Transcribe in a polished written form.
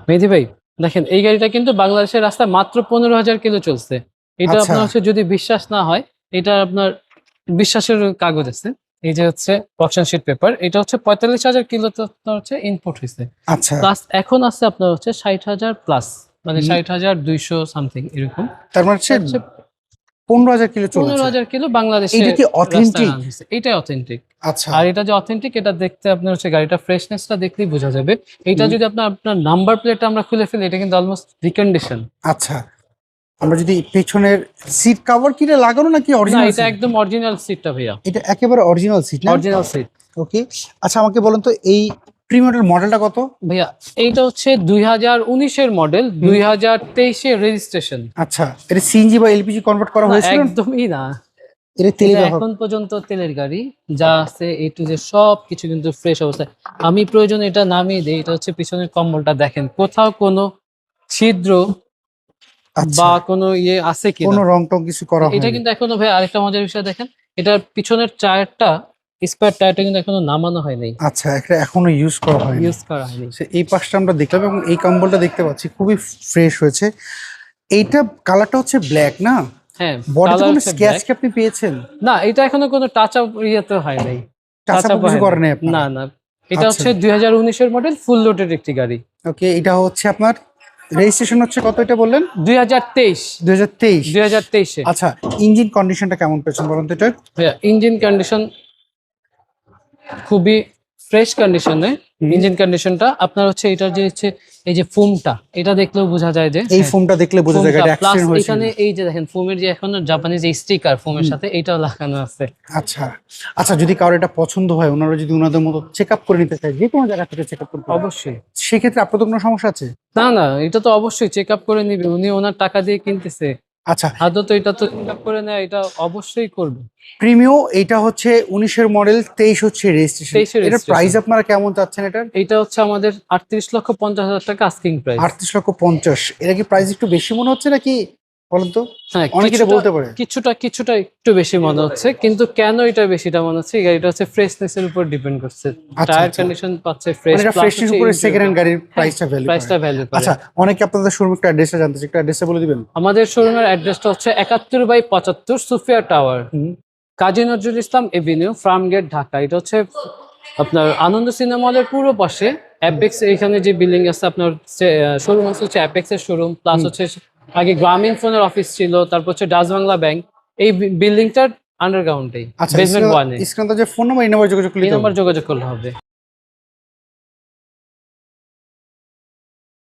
মেহেদী ভাই, দেখেন এই গাড়িটা কিন্তু বাংলাদেশের রাস্তায় মাত্র 15,000 কিলো চলছে। এটা আচ্ছা আপনার হচ্ছে যদি বিশ্বাস না হয়, এটা আপনার বিশ্বাসের কাগজ আছে। এই যে হচ্ছে অপশন শিট পেপার, এটা হচ্ছে 45,000 কিলো তো আপনার হচ্ছে ইনপুট হয়েছে। আচ্ছা। প্লাস এখন আছে আপনার হচ্ছে 60,000 প্লাস, মানে উম, 60,200 সামথিং এরকম। তার মানে এটা হচ্ছে হচ্ছে 15,000 কিলো চলেছে। 15,000 কিলো বাংলাদেশে এইটা কি রাস্তায় অথেন্টিক? রান হয়েছে, এটাই অথেন্টিক। আচ্ছা। আর এটা যে অথেন্টিক, এটা দেখতে আপনার হচ্ছে গাড়িটা ফ্রেশনেসটা দেখলেই বোঝা যাবে। এটা হুম, যদি আপনার আপনার নাম্বার প্লেটটা আমরা খুলে ফেলি, এটা কিন্তু অলমোস্ট রিকন্ডিশন। আচ্ছা। আমরা যদি পেছনের সিট কভার কিনে লাগানো নাকি না, অরিজিনাল এটা সিট? একদম অরিজিনাল সিটটা ভাইয়া, এটা একেবারে অরিজিনাল সিট না? Original seat. ওকে। আচ্ছা আমাকে বলুন তো এই প্রিমিয়ামের মডেলটা কত? ভাইয়া এইটা হচ্ছে 2019-এর মডেল, 2023-এর রেজিস্ট্রেশন। আচ্ছা, এটা সিএনজি বা এলপিজি কনভার্ট করা না, হয়েছিল? একদমই না। এটা তেলে এটা ব্যবহার। এখন পর্যন্ত তেলের গাড়ি, যা আছে এ টু জেড সব কিছু কিন্তু ফ্রেশ অবস্থায়। আমি প্রয়োজন এটা নামিয়ে দিই। এটা হচ্ছে পিছনের কম্বলটা দেখেন, কোথাও কোনো ছিদ্র আচ্ছা, বা কোনো ইয়ে আছে কিনা। কোনো রং টং কিছু করা এটা হয়নি? কিন্তু এখনো ভাই, আরেকটা মজার বিষয় দেখেন, এটার পিছনের টায়ারটা, স্পেয়ার টায়ারটা কিন্তু এখনো নামানো হয় নাই, আচ্ছা, এটা এখনো ইউজ করা হয়নি। ইউজ করা হয়নি। এই পাশটা আমরা দেখলাম এবং এই কম্বলটা দেখতে পাচ্ছি খুবই ফ্রেশ হয়েছে। এইটা কালারটা হচ্ছে ব্ল্যাক না? হ্যাঁ, বডিতে কালার কোনো হচ্ছে স্ক্র্যাচ ব্ল্যাক। কি আপনি পেয়েছেন? না, এটা এখনো কোনো টাচ আপ ইয়েতে হয় নাই, টাচ টাচআপ আপ কিছু হয় নাই। করেন নাই আপনারা? না না, এটা আচ্ছা। হচ্ছে 2019-এর মডেল, ফুল লোডেড একটি গাড়ি। ওকে, এটা হচ্ছে আপনার রেজিস্ট্রেশন হচ্ছে কত এটা বললেন? 2023, 2023। 2023-এ। আচ্ছা, ইঞ্জিন কন্ডিশনটা কেমন পেয়েছেন বলুন তো এটার? ভাইয়া ইঞ্জিন কন্ডিশন খুবই ফ্রেশ কন্ডিশনে। হুম। ইঞ্জিন কন্ডিশনটা আপনার হচ্ছে, এটার যে হচ্ছে এই যে ফোমটা, এটা দেখলেও বোঝা যায় যে এই হ্যাঁ, ফোমটা দেখলে বোঝা যায় ফোমটা গাড়ি প্লাস অ্যাক্সিডেন্ট হয়েছিল। এখানে এই যে দেখেন ফোমের যে এখনো জাপানিজ এই স্টিকার ফোমের সাথে এটাও লাগানো আছে। আচ্ছা। আচ্ছা, যদি কারো এটা পছন্দ হয়, ওনারা যদি ওনাদের মতো চেক আপ করে নিতে চায়, যে কোনো জায়গা থেকে চেক আপ করতে পারে, অবশ্যই। সেক্ষেত্রে আপনার তো কোনো সমস্যা আছে? না না, এটা তো অবশ্যই চেক আপ করে নিবে, উনি ওনার টাকা দিয়ে কিনতেছে। আচ্ছা। আদত এটা তো চেক আপ করে নেয়, এটা অবশ্যই করবে। প্রিমিও এইটা হচ্ছে 19-এর মডেল, 23 হচ্ছে রেজিস্ট্রেশন। 23-এর এটার প্রাইস রেজিস্ট্রেশন। আপনারা কেমন চাচ্ছেন এটার? এইটা হচ্ছে আমাদের 38,50,000 টাকা আস্কিং প্রাইস। 38,50,000। এটা কি প্রাইস একটু বেশি মনে হচ্ছে নাকি বলেন তো? হ্যাঁ, অনেকে এটা কিছুটা বলতে পারে। কিছুটা একটু বেশি মনে হচ্ছে, কিন্তু কেন এটা বেশিটা মনে হচ্ছে, এই গাড়িটা হচ্ছে ফ্রেশনেস এর উপর ডিপেন্ড করছে। আচ্ছা টায়ার আচ্ছা। কন্ডিশন পাচ্ছে ফ্রেশ, মানে এটা প্লাস ফ্রেশনেস হচ্ছে উপরে সেকেন্ড ইন্টেরিয়র। হ্যান্ড গাড়ির হ্যাঁ, প্রাইসটা ভ্যালু করে। প্রাইসটা ভ্যালু করে। আচ্ছা, অনেকে আপনাদের শোরুম একটা অ্যাড্রেসটা জানতে চাই, একটু অ্যাড্রেসটা বলে দিবেন? আমাদের শোরুমের অ্যাড্রেসটা হচ্ছে 71/75 সুফিয়া টাওয়ার, হুম। Kazi Nazrul Islam Avenue, farm gate, Dhaka. এটা হচ্ছে আপনার আনন্দ সিনেমা হলের পূর্ব পাশে অ্যাপেক্স, এখানে যে বিল্ডিং আছে আপনার শোরুম আছে হচ্ছে অ্যাপেক্স এর শোরুম, প্লাস হুম। হচ্ছে আগে গ্রামীণ ফোনের অফিস ছিল, তারপর হচ্ছে ডাচ বাংলা ব্যাংক। এই বিল্ডিংটার আন্ডারগ্রাউন্ডেই আচ্ছা, বেসমেন্ট ওয়ানে। স্ক্রিনে তো যে ফোন নাম্বার, এই নাম্বার যোগাযোগ করলে এই তো নাম্বার হবে। যোগাযোগ করলে হবে।